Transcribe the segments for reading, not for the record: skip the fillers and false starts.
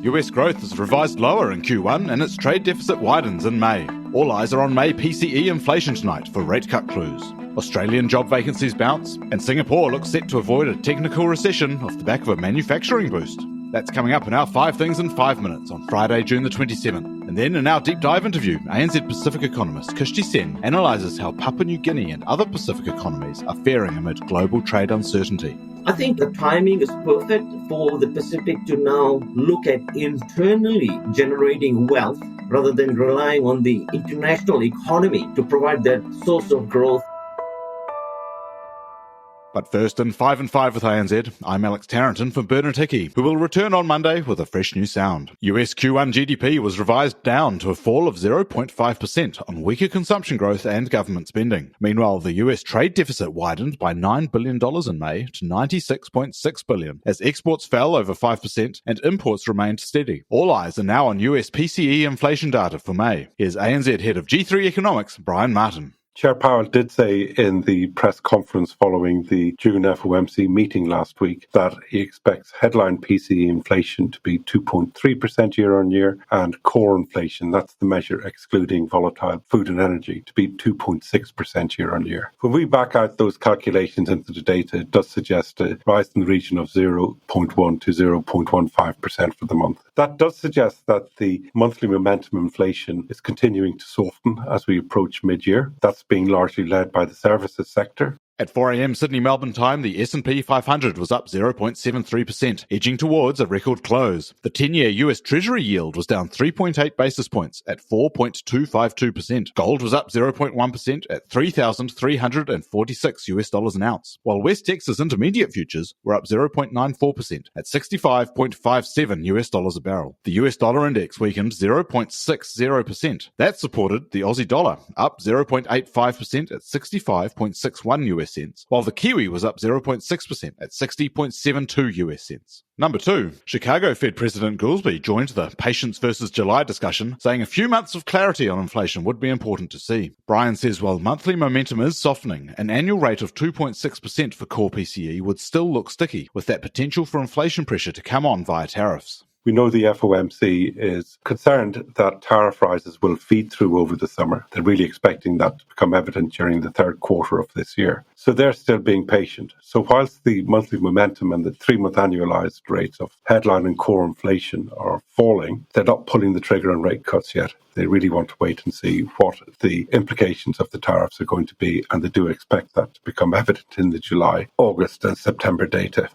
US growth is revised lower in Q1 and its trade deficit widens in May. All eyes are on May PCE inflation tonight for rate cut clues. Australian job vacancies bounce, and Singapore looks set to avoid a technical recession off the back of a manufacturing boost. That's coming up in our 5 Things in 5 Minutes on Friday, June the 27th. And then in our deep dive interview, ANZ Pacific economist Kishti analyses how Papua New Guinea and other Pacific economies are faring amid global trade uncertainty. I think the timing is perfect for the Pacific to now look at internally generating wealth rather than relying on the international economy to provide that source of growth. But first, in 5 and 5 with ANZ, I'm Alex Tarrenton for Bernard Hickey, who will return on Monday with a fresh new sound. US Q1 GDP was revised down to a fall of 0.5% on weaker consumption growth and government spending. Meanwhile, the US trade deficit widened by $9 billion in May to $96.6 billion, as exports fell over 5% and imports remained steady. All eyes are now on US PCE inflation data for May. Here's ANZ Head of G3 Economics, Brian Martin. Chair Powell did say in the press conference following the June FOMC meeting last week that he expects headline PCE inflation to be 2.3% year on year and core inflation, that's the measure excluding volatile food and energy, to be 2.6% year on year. When we back out those calculations into the data, it does suggest a rise in the region of 0.1 to 0.15% for the month. That does suggest that the monthly momentum inflation is continuing to soften as we approach mid-year. That's being largely led by the services sector. At 4 a.m. Sydney-Melbourne time, the S&P 500 was up 0.73%, edging towards a record close. The 10-year US Treasury yield was down 3.8 basis points at 4.252%. Gold was up 0.1% at $3,346 an ounce, while West Texas Intermediate futures were up 0.94% at $65.57 a barrel. The US dollar index weakened 0.60%. That supported the Aussie dollar, up 0.85% at 65.61 US cents, while the Kiwi was up 0.6% at 60.72 US cents. Number 2, Chicago Fed President Goolsbee joined the Patience versus July discussion, saying a few months of clarity on inflation would be important to see. Brian says while monthly momentum is softening, an annual rate of 2.6% for core PCE would still look sticky, with that potential for inflation pressure to come on via tariffs. We know the FOMC is concerned that tariff rises will feed through over the summer. They're really expecting that to become evident during the third quarter of this year. So they're still being patient. So whilst the monthly momentum and the 3-month annualized rates of headline and core inflation are falling, they're not pulling the trigger on rate cuts yet. They really want to wait and see what the implications of the tariffs are going to be, and they do expect that to become evident in the July, August and September data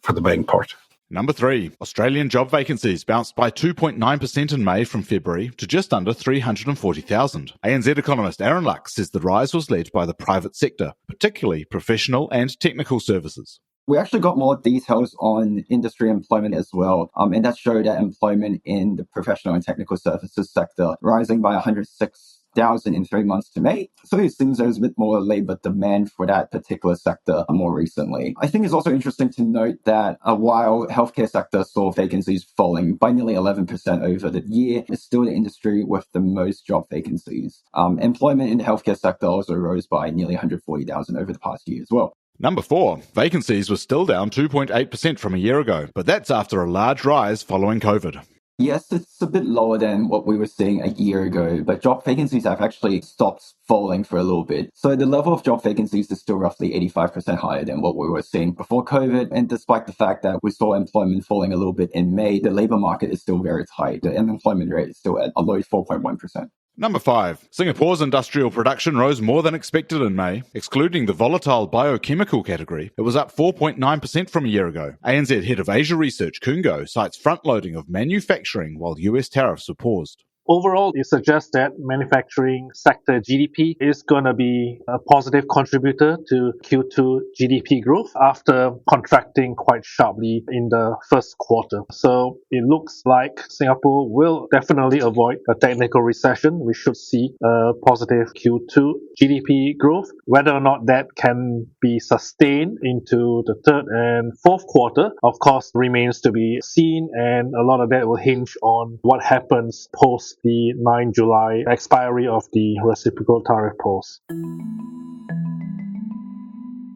for the main part. Number 3, Australian job vacancies bounced by 2.9% in May from February to just under 340,000. ANZ economist Aaron Lux says the rise was led by the private sector, particularly professional and technical services. We actually got more details on industry employment as well, and that showed that employment in the professional and technical services sector rising by 106,000 in 3 months to May. So it seems there's a bit more labor demand for that particular sector more recently. I think it's also interesting to note that while healthcare sector saw vacancies falling by nearly 11% over the year, it's still the industry with the most job vacancies. Employment in the healthcare sector also rose by nearly 140,000 over the past year as well. Number 4, vacancies were still down 2.8% from a year ago, but that's after a large rise following COVID. Yes, it's a bit lower than what we were seeing a year ago, but job vacancies have actually stopped falling for a little bit. So the level of job vacancies is still roughly 85% higher than what we were seeing before COVID. And despite the fact that we saw employment falling a little bit in May, the labor market is still very tight. The unemployment rate is still at a low 4.1%. Number 5, Singapore's industrial production rose more than expected in May. Excluding the volatile biochemical category, it was up 4.9% from a year ago. ANZ Head of Asia Research Kungo cites front-loading of manufacturing while US tariffs were paused. Overall, it suggests that manufacturing sector GDP is going to be a positive contributor to Q2 GDP growth after contracting quite sharply in the first quarter. So it looks like Singapore will definitely avoid a technical recession. We should see a positive Q2 GDP growth. Whether or not that can be sustained into the third and fourth quarter, of course, remains to be seen, and a lot of that will hinge on what happens post the 9 July expiry of the reciprocal tariff pause.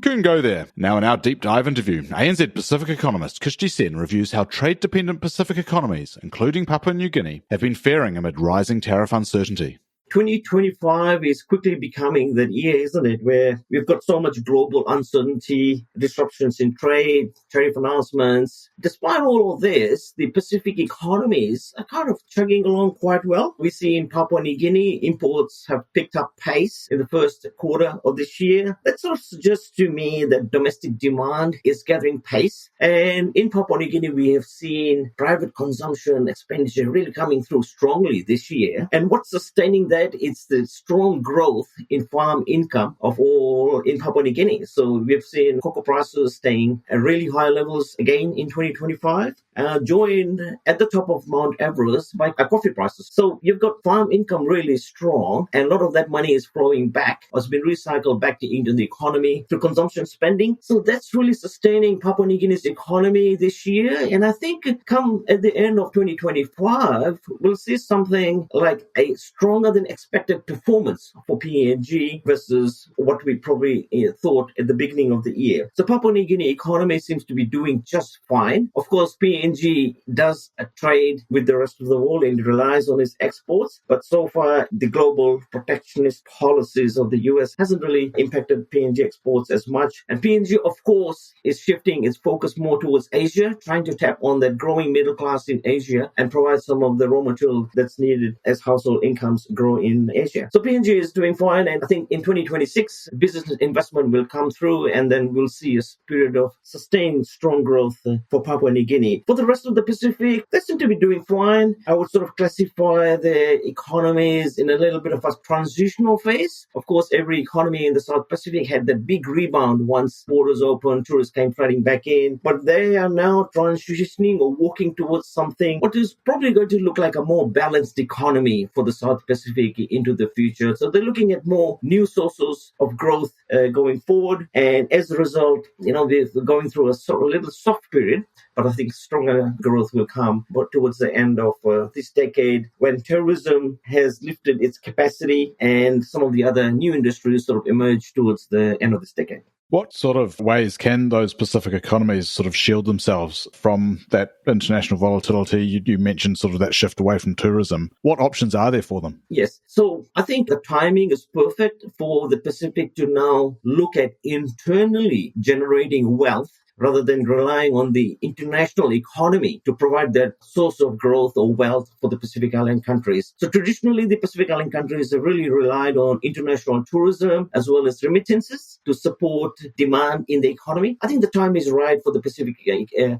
Couldn't go there. Now in our deep dive interview, ANZ Pacific economist Kishti reviews how trade-dependent Pacific economies, including Papua New Guinea, have been faring amid rising tariff uncertainty. 2025 is quickly becoming that year, isn't it, where we've got so much global uncertainty, disruptions in trade, tariff announcements. Despite all of this, the Pacific economies are kind of chugging along quite well. We see in Papua New Guinea, imports have picked up pace in the first quarter of this year. That sort of suggests to me that domestic demand is gathering pace. And in Papua New Guinea, we have seen private consumption expenditure really coming through strongly this year. And what's sustaining that? It's the strong growth in farm income of all in Papua New Guinea. So we've seen cocoa prices staying at really high levels again in 2025, joined at the top of Mount Everest by coffee prices. So you've got farm income really strong, and a lot of that money is flowing back, has been recycled back into the economy through consumption spending. So that's really sustaining Papua New Guinea's economy this year. And I think come at the end of 2025, we'll see something like a stronger than expected performance for PNG versus what we probably thought at the beginning of the year. So Papua New Guinea economy seems to be doing just fine. Of course, PNG does trade with the rest of the world and relies on its exports. But so far, the global protectionist policies of the US hasn't really impacted PNG exports as much. And PNG, of course, is shifting its focus more towards Asia, trying to tap on that growing middle class in Asia and provide some of the raw material that's needed as household incomes grow in Asia. So PNG is doing fine, and I think in 2026, business investment will come through, and then we'll see a period of sustained strong growth for Papua New Guinea. For the rest of the Pacific, they seem to be doing fine. I would sort of classify the economies in a little bit of a transitional phase. Of course, every economy in the South Pacific had that big rebound once borders opened, tourists came flooding back in, but they are now transitioning or walking towards something what is probably going to look like a more balanced economy for the South Pacific into the future. So they're looking at more new sources of growth going forward. And as a result, we're going through a little soft period, but I think stronger growth will come towards the end of this decade when tourism has lifted its capacity and some of the other new industries sort of emerge towards the end of this decade. What sort of ways can those Pacific economies sort of shield themselves from that international volatility? You mentioned sort of that shift away from tourism. What options are there for them? Yes. So I think the timing is perfect for the Pacific to now look at internally generating wealth rather than relying on the international economy to provide that source of growth or wealth for the Pacific Island countries. So traditionally, the Pacific Island countries have really relied on international tourism as well as remittances to support demand in the economy. I think the time is right for the Pacific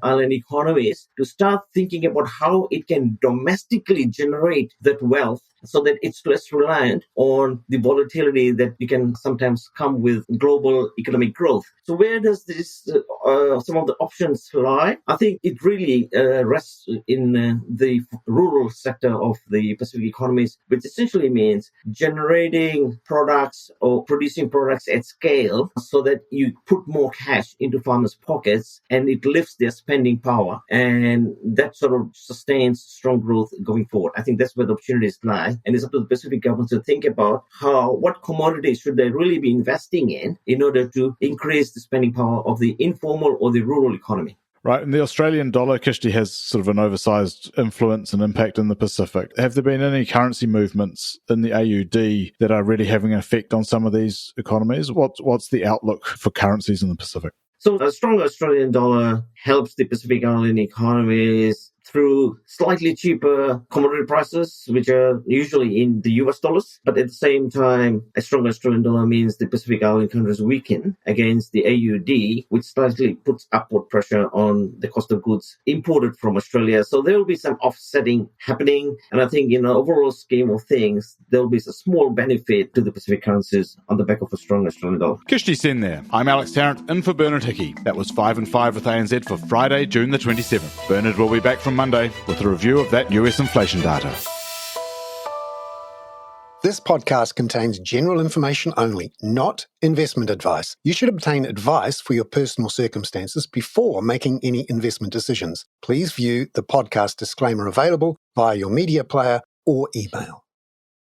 Island economies to start thinking about how it can domestically generate that wealth so that it's less reliant on the volatility that you can sometimes come with global economic growth. So where does this some of the options lie? I think it really rests in the rural sector of the Pacific economies, which essentially means generating products or producing products at scale so that you put more cash into farmers' pockets and it lifts their spending power. And that sort of sustains strong growth going forward. I think that's where the opportunities lie. And it's up to the Pacific government to think about what commodities should they really be investing in order to increase the spending power of the informal or the rural economy. Right, and the Australian dollar, Kishti, has sort of an oversized influence and impact in the Pacific. Have there been any currency movements in the AUD that are really having an effect on some of these economies? What's the outlook for currencies in the Pacific? So a strong Australian dollar helps the Pacific Island economies through slightly cheaper commodity prices, which are usually in the US dollars. But at the same time, a strong Australian dollar means the Pacific Island countries weaken against the AUD, which slightly puts upward pressure on the cost of goods imported from Australia. So there will be some offsetting happening. And I think in the overall scheme of things, there will be a small benefit to the Pacific currencies on the back of a strong Australian dollar. Kishti Sen there. I'm Alex Tarrant, in for Bernard Hickey. That was 5 and 5 with ANZ for Friday, June the 27th. Bernard will be back from Monday with a review of that US inflation data. This podcast contains general information only, not investment advice. You should obtain advice for your personal circumstances before making any investment decisions. Please view the podcast disclaimer available via your media player or email.